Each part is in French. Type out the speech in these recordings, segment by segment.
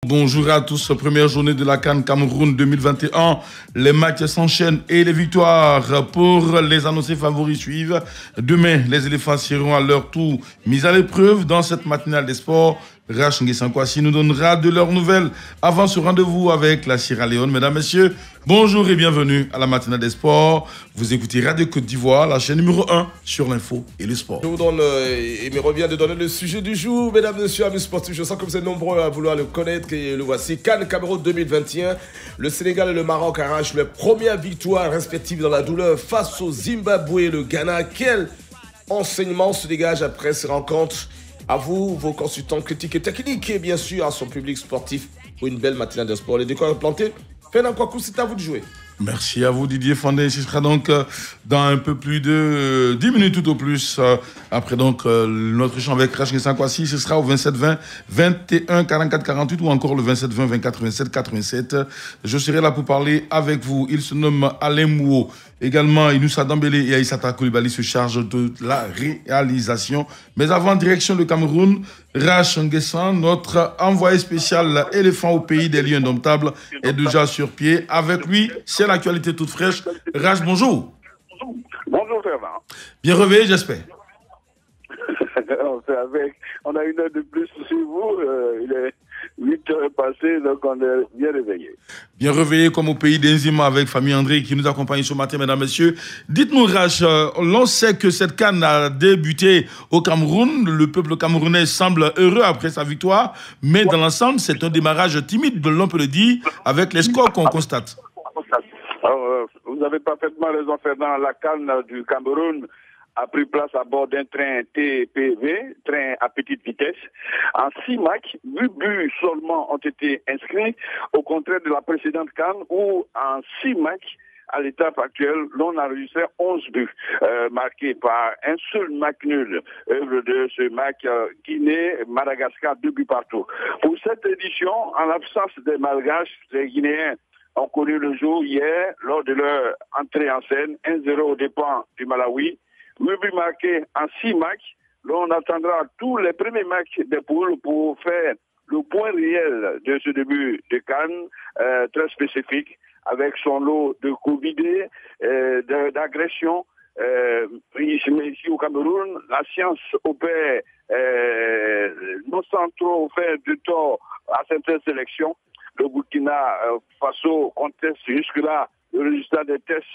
Bonjour à tous, première journée de la CAN Cameroun 2021. Les matchs s'enchaînent et les victoires pour les annoncés favoris suivent. Demain, les éléphants seront à leur tour mis à l'épreuve dans cette matinale des sports. Rach Nguessan Kouassi nous donnera de leurs nouvelles avant ce rendez-vous avec la Sierra Leone. Mesdames, Messieurs, bonjour et bienvenue à la matinale des sports. Vous écoutez Radio Côte d'Ivoire, la chaîne numéro 1 sur l'info et le sport. Je vous donne et me revient de donner le sujet du jour. Mesdames, Messieurs, amis sportifs, je sens que vous êtes nombreux à vouloir le connaître et le voici. CAN Cameroun 2021. Le Sénégal et le Maroc arrachent leur première victoire respective dans la douleur face au Zimbabwe et le Ghana. Quel enseignement se dégage après ces rencontres? À vous, vos consultants critiques et techniques, et bien sûr à son public sportif pour une belle matinale de sport. Les décors plantés. Fernand Kouakou, c'est à vous de jouer. Merci à vous Didier Fondé. Ce sera donc dans un peu plus de 10 minutes tout au plus. Après donc notre échange avec Rach Nguessan Kouassi, ce sera au 27 20 21 44 48 ou encore le 27 20 24 27 87. Je serai là pour parler avec vous. Il se nomme Alain Mouo. Également, Inoussa Dambélé et Aïssata Koulibaly se chargent de la réalisation. Mais avant, direction le Cameroun, Rach Nguessan, notre envoyé spécial éléphant au pays des lions indomptables, est déjà sur pied. Avec lui, c'est l'actualité toute fraîche. Rach, bonjour. Bonjour Fernand. Bien réveillé, j'espère. On a une heure de plus sur vous. Il est 8 heures passées, donc on est bien réveillé. Bien réveillé comme au pays d'Enzima avec famille André qui nous accompagne ce matin, mesdames, messieurs. Dites-nous, Rach, l'on sait que cette CAN a débuté au Cameroun. Le peuple camerounais semble heureux après sa victoire, mais dans l'ensemble, c'est un démarrage timide, l'on peut le dire, avec les scores qu'on constate. Alors, vous avez parfaitement raison, Fernand. La CAN du Cameroun a pris place à bord d'un train TPV, train à petite vitesse. En 6 matchs, 8 buts seulement ont été inscrits, au contraire de la précédente CAN où en 6 matchs, à l'étape actuelle, l'on a enregistré 11 buts, marqués par un seul match nul, œuvre de ce match Guinée-Madagascar, 2 buts partout. Pour cette édition, en l'absence des Malgaches, les Guinéens ont connu le jour hier lors de leur entrée en scène, 1-0 aux dépens du Malawi. 8 buts marqués en 6 matchs. L'on attendra tous les premiers matchs des poules pour faire le point réel de ce début de CAN, très spécifique, avec son lot de Covid, d'agression. Ici au Cameroun, la science opère non sans trop faire de tort à certaines sélections. Le Burkina Faso conteste jusque-là le résultat des tests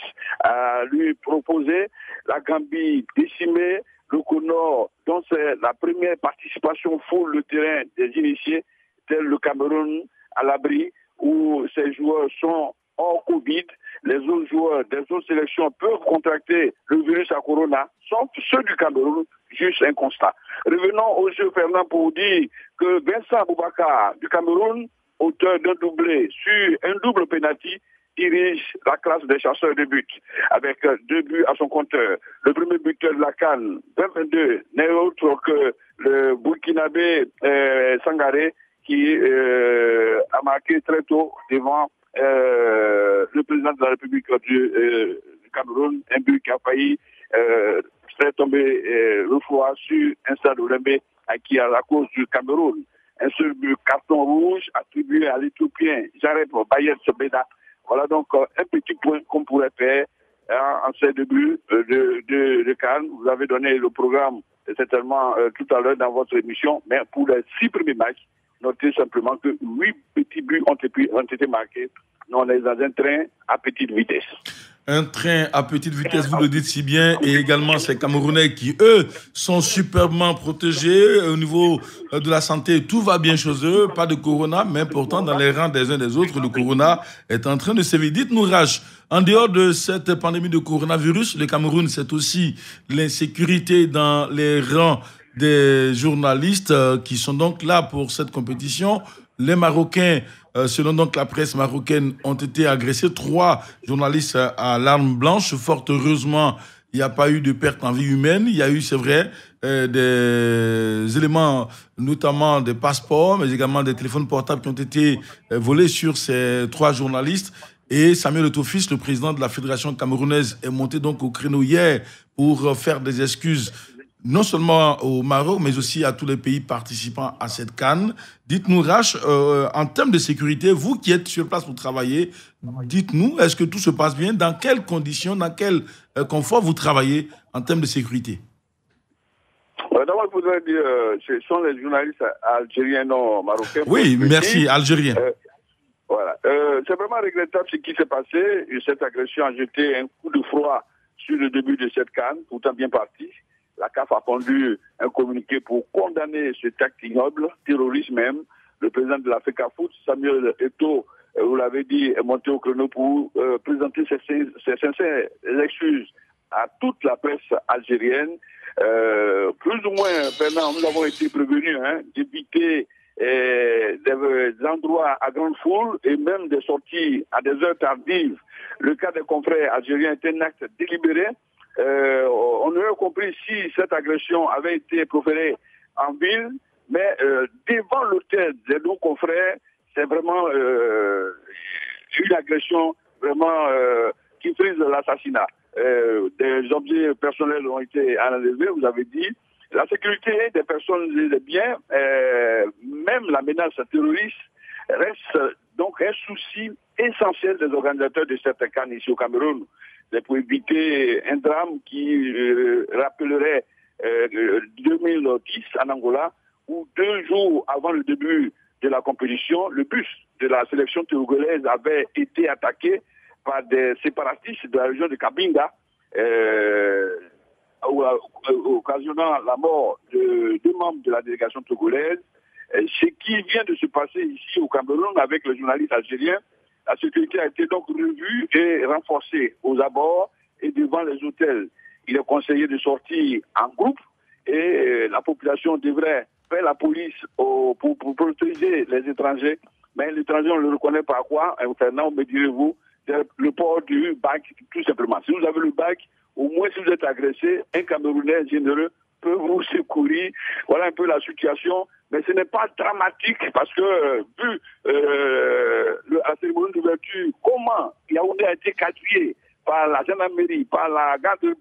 à lui proposer. La Gambie décimée, le Nord, dont c'est la première participation full le terrain des initiés, tel le Cameroun à l'abri, où ces joueurs sont hors Covid. Les autres joueurs des autres sélections peuvent contracter le virus à Corona, sauf ceux du Cameroun, juste un constat. Revenons au jeu, Fernand, pour dire que Vincent Boubacar du Cameroun, auteur d'un doublé sur un double penalty, dirige la classe des chasseurs de but avec 2 buts à son compteur. Le premier buteur de la CAN 2022 n'est autre que le Burkinabé Sangaré qui a marqué très tôt devant le président de la République du Cameroun, un but qui a failli faire tomber le foie sur un stade olympique qui à la cause du Cameroun. Un seul but carton rouge attribué à l'Éthiopien Jareb Bayet Sebeda. Voilà donc un petit point qu'on pourrait faire en ces débuts de CAN. Vous avez donné le programme certainement tout à l'heure dans votre émission, mais pour les 6 premiers matchs, notez simplement que 8 petits buts ont été marqués. Nous, on est dans un train à petite vitesse. Un train à petite vitesse, vous le dites si bien, et également ces Camerounais qui, eux, sont superbement protégés au niveau de la santé. Tout va bien chez eux, pas de corona, mais pourtant, dans les rangs des uns des autres, le corona est en train de sévir. Dites-nous, Rach, en dehors de cette pandémie de coronavirus, le Cameroun, c'est aussi l'insécurité dans les rangs des journalistes qui sont donc là pour cette compétition. Les Marocains, selon donc la presse marocaine, ont été agressés. 3 journalistes à l'arme blanche. Fort heureusement, il n'y a pas eu de perte en vie humaine. Il y a eu, c'est vrai, des éléments, notamment des passeports, mais également des téléphones portables qui ont été volés sur ces 3 journalistes. Et Samuel Eto'o-Fils, le président de la Fédération camerounaise, est monté donc au créneau hier pour faire des excuses. non seulement au Maroc, mais aussi à tous les pays participants à cette CAN. Dites-nous, Rach, en termes de sécurité, vous qui êtes sur place pour travailler, dites-nous, est-ce que tout se passe bien? Dans quelles conditions, dans quel confort vous travaillez en termes de sécurité? D'abord, je voudrais dire, ce sont les journalistes algériens, non marocains. Oui, merci, algériens. Voilà. C'est vraiment regrettable ce qui s'est passé. Cette agression a jeté un coup de froid sur le début de cette CAN, pourtant bien parti. La CAF a pondu un communiqué pour condamner cet acte ignoble, terroriste même. Le président de la FECAFOOT, Samuel Eto'o, vous l'avez dit, est monté au créneau pour présenter ses sincères excuses à toute la presse algérienne. Plus ou moins, Bernard, nous avons été prévenus d'éviter des endroits à grande foule et même des sorties à des heures tardives. Le cas des confrères algériens est un acte délibéré. On aurait compris si cette agression avait été proférée en ville, mais devant l'hôtel de nos confrères, c'est vraiment une agression vraiment qui frise l'assassinat. Des objets personnels ont été enlevés, vous avez dit. La sécurité des personnes et des biens, même la menace terroriste, reste donc un souci essentiel des organisateurs de cette CAN ici au Cameroun. C'est pour éviter un drame qui rappellerait 2010 en Angola, où 2 jours avant le début de la compétition, le bus de la sélection togolaise avait été attaqué par des séparatistes de la région de Kabinda, occasionnant la mort de 2 membres de la délégation togolaise. Ce qui vient de se passer ici au Cameroun avec les journalistes algériens, la sécurité a été donc revue et renforcée aux abords et devant les hôtels. Il est conseillé de sortir en groupe et la population devrait faire la police pour protéger les étrangers. Mais l'étranger, on ne le reconnaît pas à quoi? Fernand, me direz-vous, le port du bac, tout simplement. Si vous avez le bac, au moins si vous êtes agressé, un Camerounais généreux peut vous secourir. Voilà un peu la situation. Mais ce n'est pas dramatique parce que, vu la cérémonie d'ouverture, comment Yaoundé a été quadrillé par la gendarmerie, par la garde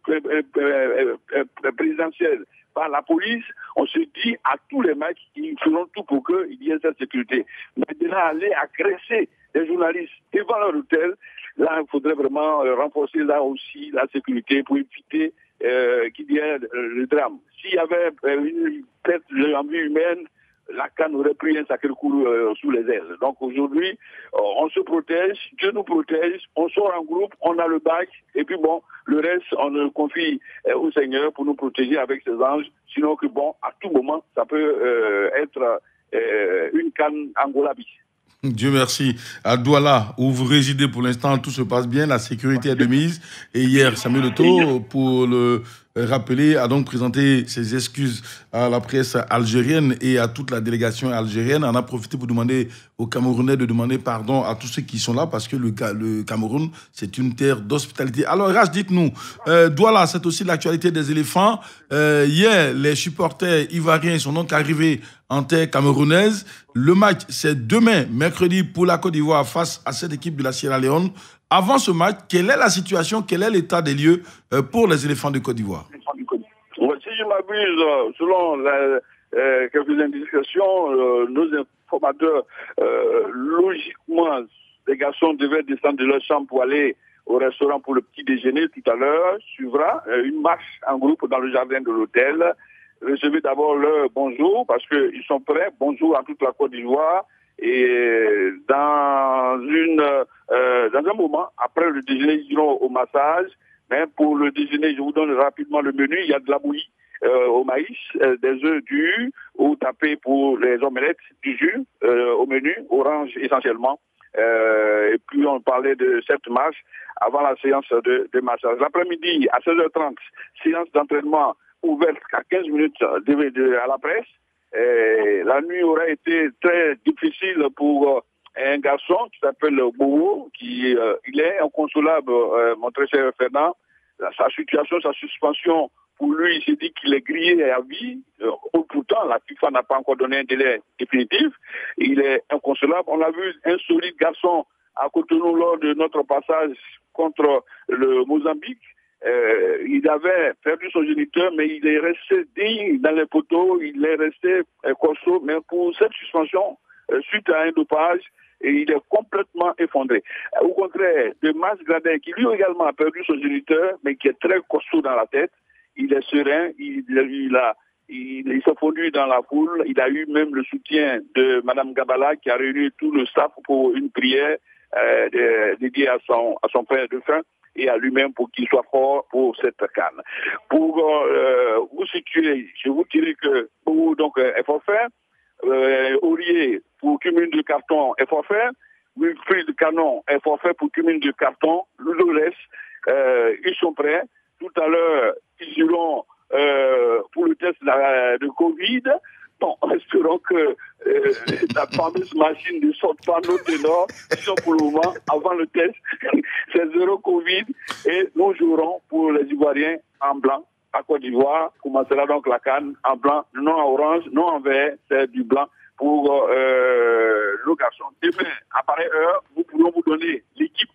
présidentielle, par la police, on se dit à tous les mecs qu'ils feront tout pour qu'il y ait cette sécurité. Maintenant, aller agresser des journalistes devant leur hôtel, là, il faudrait vraiment renforcer là aussi la sécurité pour éviter qu'il y ait le drame. S'il y avait une perte de vie humaine, la CAN aurait pris un sacré coup sous les ailes. Donc aujourd'hui, on se protège, Dieu nous protège, on sort en groupe, on a le bac, et puis bon, le reste, on le confie au Seigneur pour nous protéger avec ses anges. Sinon que bon, à tout moment, ça peut être une CAN Angola-Bis. Dieu merci. À Douala, où vous résidez pour l'instant, tout se passe bien, la sécurité est de mise. Et hier, Samuel Eto'o, pour le rappeler, a donc présenté ses excuses à la presse algérienne et à toute la délégation algérienne. On a profité pour demander aux Camerounais de demander pardon à tous ceux qui sont là parce que le Cameroun, c'est une terre d'hospitalité. Alors, Rach, dites-nous, Douala, c'est aussi l'actualité des éléphants. Hier, les supporters ivoiriens sont donc arrivés en terre camerounaise. Le match, c'est demain, mercredi, pour la Côte d'Ivoire face à cette équipe de la Sierra Leone. Avant ce match, quelle est la situation, quel est l'état des lieux pour les éléphants de Côte d'Ivoire? Si je m'abuse, selon quelques indications, nos informateurs, logiquement, les garçons devaient descendre de leur chambre pour aller au restaurant pour le petit déjeuner tout à l'heure. Suivra une marche en groupe dans le jardin de l'hôtel. Recevez d'abord leur bonjour parce qu'ils sont prêts. Bonjour à toute la Côte d'Ivoire. Et dans un moment, après le déjeuner, ils iront au massage. Mais pour le déjeuner, je vous donne rapidement le menu. Il y a de la bouillie au maïs, des œufs durs ou tapés pour les omelettes, du jus au menu, orange essentiellement. Et puis on parlait de cette marche avant la séance de massage. L'après-midi, à 16h30, séance d'entraînement ouverte à 15 minutes à la presse. Et la nuit aurait été très difficile pour un garçon qui s'appelle Bowo, il est inconsolable, mon très cher Fernand. Sa situation, sa suspension, pour lui, il s'est dit qu'il est grillé à vie. Pourtant, la FIFA n'a pas encore donné un délai définitif. Il est inconsolable. On a vu un solide garçon à côté de nous lors de notre passage contre le Mozambique. il avait perdu son géniteur, mais il est resté digne dans les poteaux, il est resté costaud, mais pour cette suspension, suite à un dopage, et il est complètement effondré. Au contraire de Mas Gradin, qui lui également a perdu son géniteur, mais qui est très costaud dans la tête, il est serein, il s'est fondu dans la foule, il a eu même le soutien de Mme Gabala, qui a réuni tout le staff pour une prière dédiée à son père défunt et à lui-même pour qu'il soit fort pour cette canne. Pour vous situer, je vous dirais que pour donc est forfait, Aurier pour cumul de carton est forfait, Wilfried Canon est forfait pour cumul de carton, Loulores, ils sont prêts. Tout à l'heure, ils iront pour le test de Covid. Bon, espérons que la fameuse machine ne sorte pas nos ténors, qui sont pour le moment, avant le test, c'est zéro Covid, et nous jouerons pour les Ivoiriens en blanc. À Côte d'Ivoire, commencera donc la CAN en blanc, non en orange, non en vert, c'est du blanc pour nos garçons. Demain, à pareille heure, nous pourrons vous donner l'équipe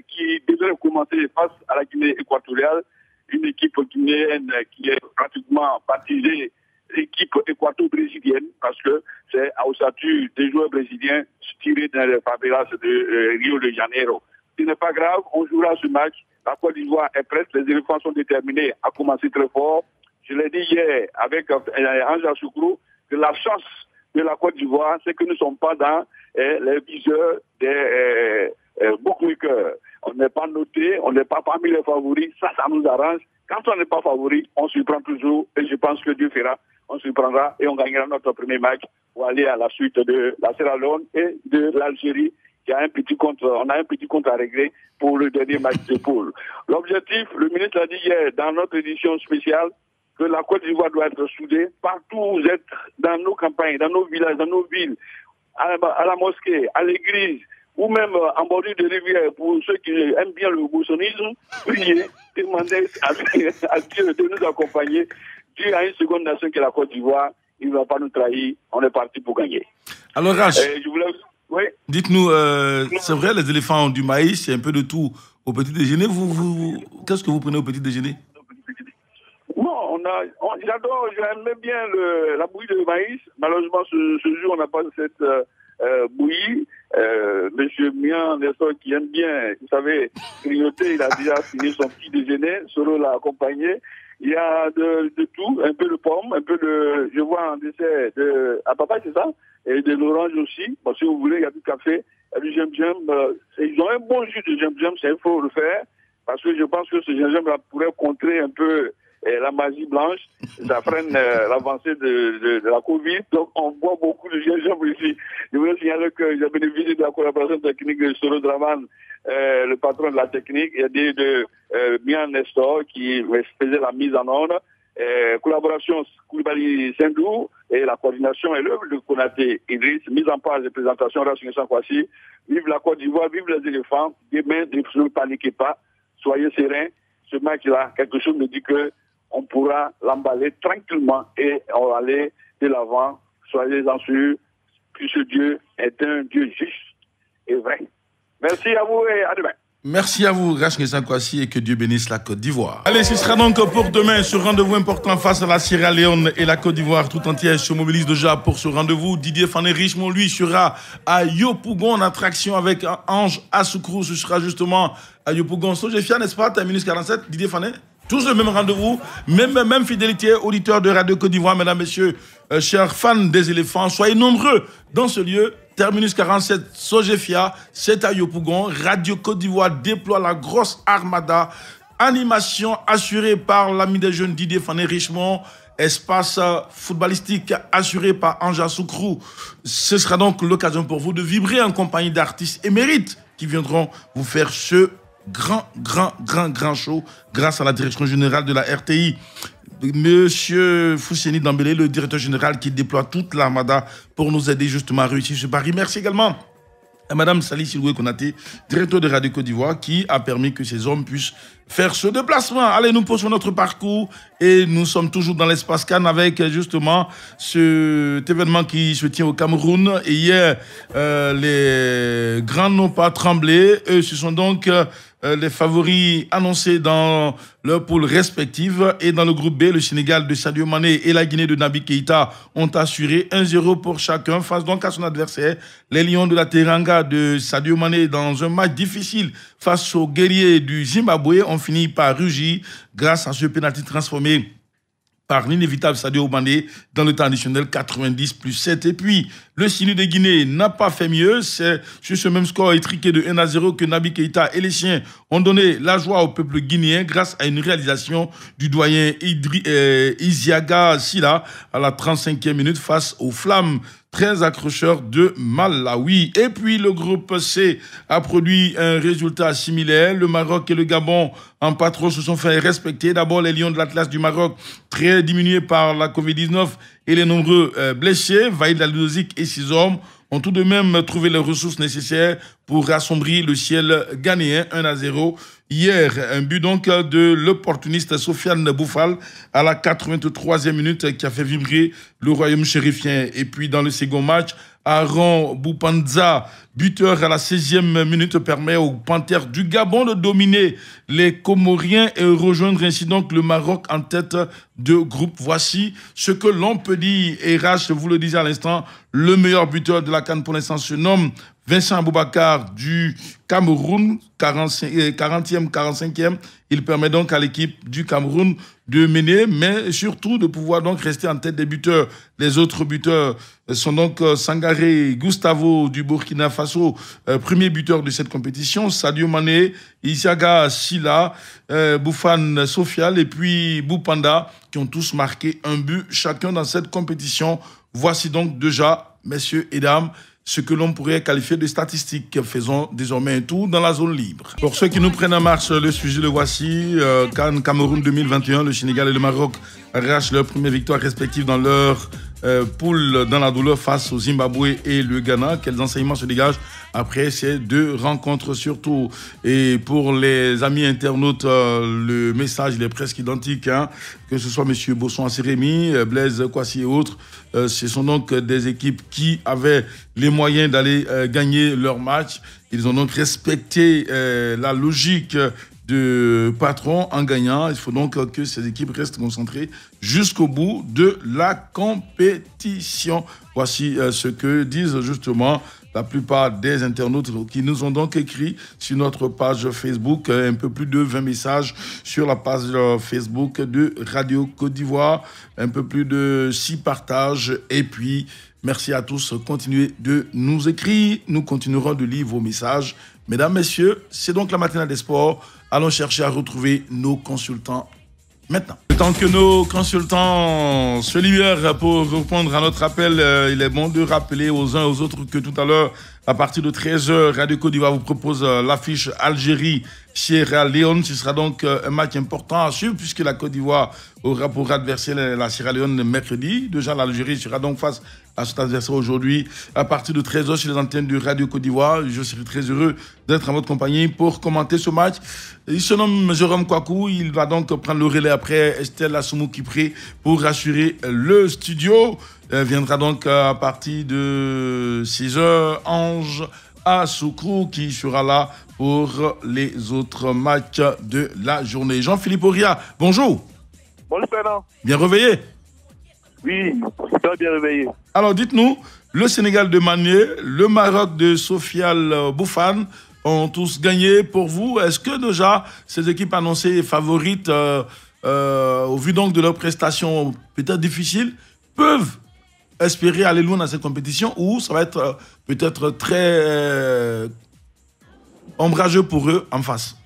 qui devrait commencer face à la Guinée équatoriale, une équipe guinéenne qui est pratiquement baptisée équipe équato-brésilienne, parce que c'est au statut des joueurs brésiliens tirés dans les favelas de Rio de Janeiro. Ce n'est pas grave, on jouera ce match. La Côte d'Ivoire est prête, les éléphants sont déterminés à commencer très fort. Je l'ai dit hier avec Anja Soukrou que la chance de la Côte d'Ivoire, c'est que nous ne sommes pas dans les viseurs des bookmakers. On n'est pas noté, on n'est pas parmi les favoris, ça nous arrange. Quand on n'est pas favori, on se prend toujours, et je pense que Dieu fera, on se prendra et on gagnera notre premier match pour aller à la suite de la Sierra Leone et de l'Algérie. On a un petit compte à régler pour le dernier match de poule. L'objectif, le ministre a dit hier dans notre édition spéciale, que la Côte d'Ivoire doit être soudée. Partout où vous êtes, dans nos campagnes, dans nos villages, dans nos villes, à la mosquée, à l'église, ou même en bordure de rivière, pour ceux qui aiment bien le boussonisme, priez, demandez à Dieu de nous accompagner. Dieu a une seconde nation qui est la Côte d'Ivoire, il ne va pas nous trahir, on est parti pour gagner. Alors Rach, oui. Dites-nous, c'est vrai, les éléphants ont du maïs, c'est un peu de tout au petit déjeuner. Qu'est-ce que vous prenez au petit déjeuner? Non, j'aimais bien la bouillie de maïs. Malheureusement, ce jour, on n'a pas cette bouillie. Monsieur Mian Nestor, qui aime bien, vous savez, grignoter, il a déjà fini son petit déjeuner. Solo l'a accompagné. Il y a de tout, un peu de pomme, un peu de, je vois un dessert à papa, c'est ça? Et de l'orange aussi. Bon, si vous voulez, il y a du café, il y a du gingembre. Ils ont un bon jus de gingembre, il faut le faire. Parce que je pense que ce gingembre pourrait contrer un peu la magie blanche. Ça freine l'avancée de la Covid. Donc, on boit beaucoup de gingembre ici. Je voulais signaler que j'ai bénéficié de la collaboration technique de Soro Draman, le patron de la technique, et de Mian Nestor, qui faisait la mise en ordre. Collaboration Koulibaly Sendou et la coordination et l'œuvre de Konaté Idriss, mise en page de présentation Racing Sankwasi. Vive la Côte d'Ivoire, vive les éléphants. Demain, ne paniquez pas, soyez sereins. Ce match-là, quelque chose me dit que on pourra l'emballer tranquillement et on va aller de l'avant. Soyez-en sûrs, puisque Dieu est un Dieu juste et vrai. Merci à vous et à demain. Merci à vous, Racing Sankwasi, et que Dieu bénisse la Côte d'Ivoire. Allez, ce sera donc pour demain ce rendez-vous important face à la Sierra Leone et la Côte d'Ivoire tout entière se mobilise déjà pour ce rendez-vous. Didier Fané Richemont, lui, sera à Yopougon en attraction avec Ange Assoukro. Ce sera justement à Yopougon. Sojefia, n'est-ce pas, Terminus 47, Didier Fané? Tous le même rendez-vous, même fidélité, auditeurs de Radio Côte d'Ivoire, mesdames, messieurs, chers fans des éléphants, soyez nombreux dans ce lieu. Terminus 47, Sojefia, c'est à Yopougon. Radio Côte d'Ivoire déploie la grosse armada. Animation assurée par l'ami des jeunes Didier Fané Richemont. Espace footballistique assuré par Anja Soukrou. Ce sera donc l'occasion pour vous de vibrer en compagnie d'artistes émérites qui viendront vous faire ce grand show grâce à la direction générale de la RTI. Monsieur Fousseni Dambélé, le directeur général qui déploie toute l'armada pour nous aider justement à réussir ce pari. Merci également à Madame Sali Siloué Konaté, directeur de Radio Côte d'Ivoire, qui a permis que ces hommes puissent faire ce déplacement. Allez, nous poursuivons notre parcours et nous sommes toujours dans l'espace Cannes avec justement cet événement qui se tient au Cameroun. Et hier, les grands n'ont pas tremblé. Eux se sont donc les favoris annoncés dans leur poule respective. Et dans le groupe B, le Sénégal de Sadio Mané et la Guinée de Naby Keïta ont assuré 1-0 pour chacun face donc à son adversaire. Les Lions de la Teranga de Sadio Mané, dans un match difficile face aux guerriers du Zimbabwe, ont fini par rugir grâce à ce pénalty transformé par l'inévitable Sadio Mané dans le temps additionnel 90+7. Et puis, le Sinu de Guinée n'a pas fait mieux. C'est sur ce même score étriqué de 1-0 que Naby Keïta et les siens ont donné la joie au peuple guinéen grâce à une réalisation du doyen Isiaga Silla à la 35e minute face aux Flammes très accrocheurs de Malawi. Et puis le groupe C a produit un résultat similaire. Le Maroc et le Gabon en patron se sont fait respecter. D'abord les Lions de l'Atlas du Maroc, très diminués par la Covid-19 et les nombreux blessés. Vaïd Al-Dozik et ses hommes ont tout de même trouvé les ressources nécessaires pour assombrir le ciel ghanéen 1-0. Hier, un but donc de l'opportuniste Sofiane Boufal à la 83e minute qui a fait vibrer le royaume chérifien. Et puis dans le second match, Aaron Boupanza, buteur à la 16e minute, permet aux Panthères du Gabon de dominer les Comoriens et rejoindre ainsi donc le Maroc en tête de groupe. Voici ce que l'on peut dire. Et Rach, vous le disiez à l'instant, le meilleur buteur de la CAN pour l'instant se nomme Vincent Aboubakar du Cameroun, 40e, 45e. Il permet donc à l'équipe du Cameroun de mener, mais surtout de pouvoir donc rester en tête des buteurs. Les autres buteurs sont donc Sangaré Gustavo du Burkina Faso, premier buteur de cette compétition, Sadio Mané, Isiaga Silla, Boufane Sofial et puis Boupanda, qui ont tous marqué un but chacun dans cette compétition. Voici donc déjà, messieurs et dames, ce que l'on pourrait qualifier de statistiques. Faisons désormais un tour dans la zone libre. Pour ceux qui nous prennent en marche, le sujet le voici. CAN Cameroun 2021, le Sénégal et le Maroc arrachent leur première victoire respective dans leur poule dans la douleur face au Zimbabwe et le Ghana. Quels enseignements se dégagent après ces deux rencontres surtout? Et pour les amis internautes, le message il est presque identique, hein, que ce soit M. Bosson Assérémy, Blaise Kwasi et autres. Ce sont donc des équipes qui avaient les moyens d'aller gagner leur match. Ils ont donc respecté la logique de patron en gagnant. Il faut donc que ces équipes restent concentrées jusqu'au bout de la compétition. Voici ce que disent justement la plupart des internautes qui nous ont donc écrit sur notre page Facebook, un peu plus de 20 messages sur la page Facebook de Radio Côte d'Ivoire, un peu plus de 6 partages. Et puis, merci à tous. Continuez de nous écrire. Nous continuerons de lire vos messages. Mesdames, messieurs, c'est donc la matinale des sports. Allons chercher à retrouver nos consultants maintenant. Tant que nos consultants se libèrent pour répondre à notre appel, il est bon de rappeler aux uns et aux autres que tout à l'heure, à partir de 13h, Radio Côte d'Ivoire vous propose l'affiche Algérie-Sierra Leone. Ce sera donc un match important à suivre puisque la Côte d'Ivoire aura pour adversaire la Sierra Leone mercredi. Déjà, l'Algérie sera donc face à cet adversaire aujourd'hui à partir de 13h sur les antennes de Radio Côte d'Ivoire. Je serai très heureux d'être en votre compagnie pour commenter ce match. Il se nomme Jérôme Kouakou. Il va donc prendre le relais après Estelle Assoumou-Kipré pour rassurer le studio. Viendra donc à partir de 6h Ange Assoukrou qui sera là pour les autres matchs de la journée. Jean-Philippe Auria, bonjour. Bonjour Fernand. Bien réveillé? Oui, très bien réveillé. Alors dites-nous, le Sénégal de Mané, le Maroc de Sofiane Boufal ont tous gagné pour vous. Est-ce que déjà ces équipes annoncées favorites, au vu donc de leurs prestations peut-être difficiles, peuvent espérer aller loin dans cette compétition ou ça va être peut-être très ombrageux pour eux en face?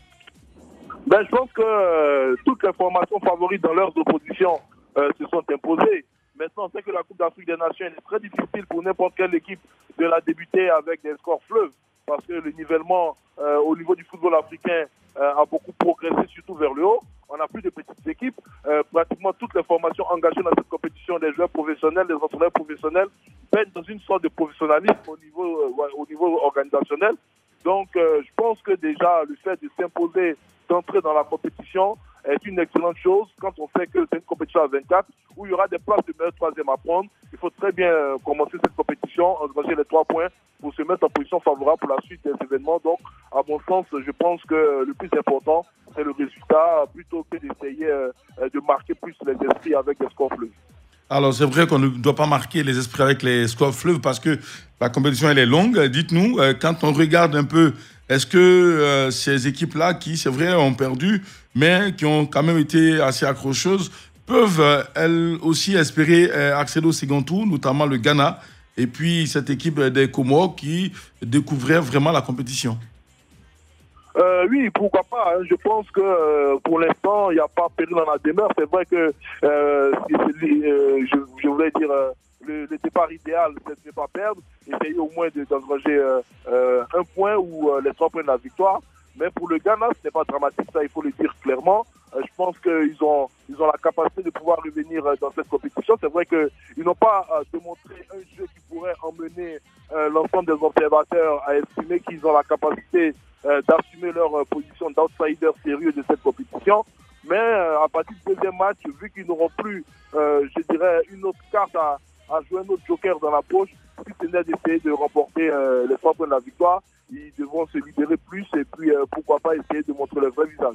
Ben, je pense que toutes les formations favorites dans leurs oppositions se sont imposées. Maintenant, on sait que la Coupe d'Afrique des Nations est très difficile pour n'importe quelle équipe de la débuter avec des scores fleuves parce que le nivellement au niveau du football africain a beaucoup progressé, surtout vers le haut. On n'a plus de petites équipes. Pratiquement toutes les formations engagées dans cette compétition, des joueurs professionnels, des entraîneurs professionnels, baignent dans une sorte de professionnalisme au niveau organisationnel. Donc, je pense que déjà, le fait de s'imposer, d'entrer dans la compétition est une excellente chose quand on sait que c'est une compétition à 24 où il y aura des places de meilleur troisième à prendre. Il faut très bien commencer cette compétition, engranger les 3 points pour se mettre en position favorable pour la suite des événements. Donc, à mon sens, je pense que le plus important, c'est le résultat plutôt que d'essayer de marquer plus les esprits avec des scores fleuves. Alors, c'est vrai qu'on ne doit pas marquer les esprits avec les scores fleuves parce que la compétition, elle est longue. Dites-nous, quand on regarde un peu, est-ce que ces équipes-là, qui, c'est vrai, ont perdu, mais qui ont quand même été assez accrocheuses, peuvent, elles aussi, espérer accéder au second tour, notamment le Ghana, et puis cette équipe des Comores qui découvrait vraiment la compétition? Oui, pourquoi pas. Hein. Je pense que pour l'instant, il n'y a pas péril dans la demeure. C'est vrai que je voulais dire le départ idéal, c'est de ne pas perdre, essayer au moins d'engranger un point ou les 3 points de la victoire. Mais pour le Ghana, ce n'est pas dramatique, ça il faut le dire clairement. Je pense qu'ils ont la capacité de pouvoir revenir dans cette compétition. C'est vrai qu'ils n'ont pas démontré un jeu qui pourrait emmener l'ensemble des observateurs à estimer qu'ils ont la capacité d'assumer leur position d'outsider sérieux de cette compétition. Mais à partir du deuxième match, vu qu'ils n'auront plus, je dirais, une autre carte à jouer, un autre joker dans la poche, si ce n'est d'essayer de remporter les 3 points de la victoire, ils devront se libérer plus et puis pourquoi pas essayer de montrer leur vrai visage.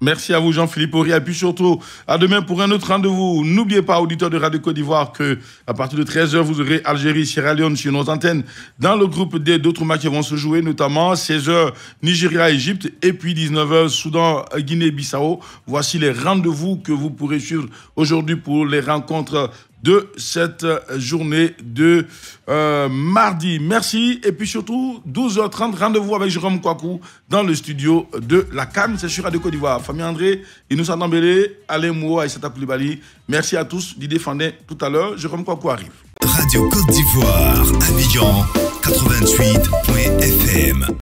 Merci à vous, Jean-Philippe Aurier. Et puis surtout, à demain pour un autre rendez-vous. N'oubliez pas, auditeurs de Radio Côte d'Ivoire, qu'à partir de 13h, vous aurez Algérie, Sierra Leone sur nos antennes. Dans le groupe D, d'autres matchs vont se jouer, notamment 16h, Nigeria, Égypte, et puis 19h, Soudan, Guinée-Bissau. Voici les rendez-vous que vous pourrez suivre aujourd'hui pour les rencontres de cette journée de mardi. Merci. Et puis surtout, 12h30, rendez-vous avec Jérôme Kouakou dans le studio de la CAN. C'est sur Radio Côte d'Ivoire. Famille André, Inoussa Dambélé, Alain Moua et Aïssata Koulibaly. Merci à tous. Didier Fandé tout à l'heure. Jérôme Kouakou arrive. Radio Côte d'Ivoire, Abidjan, 88.fm.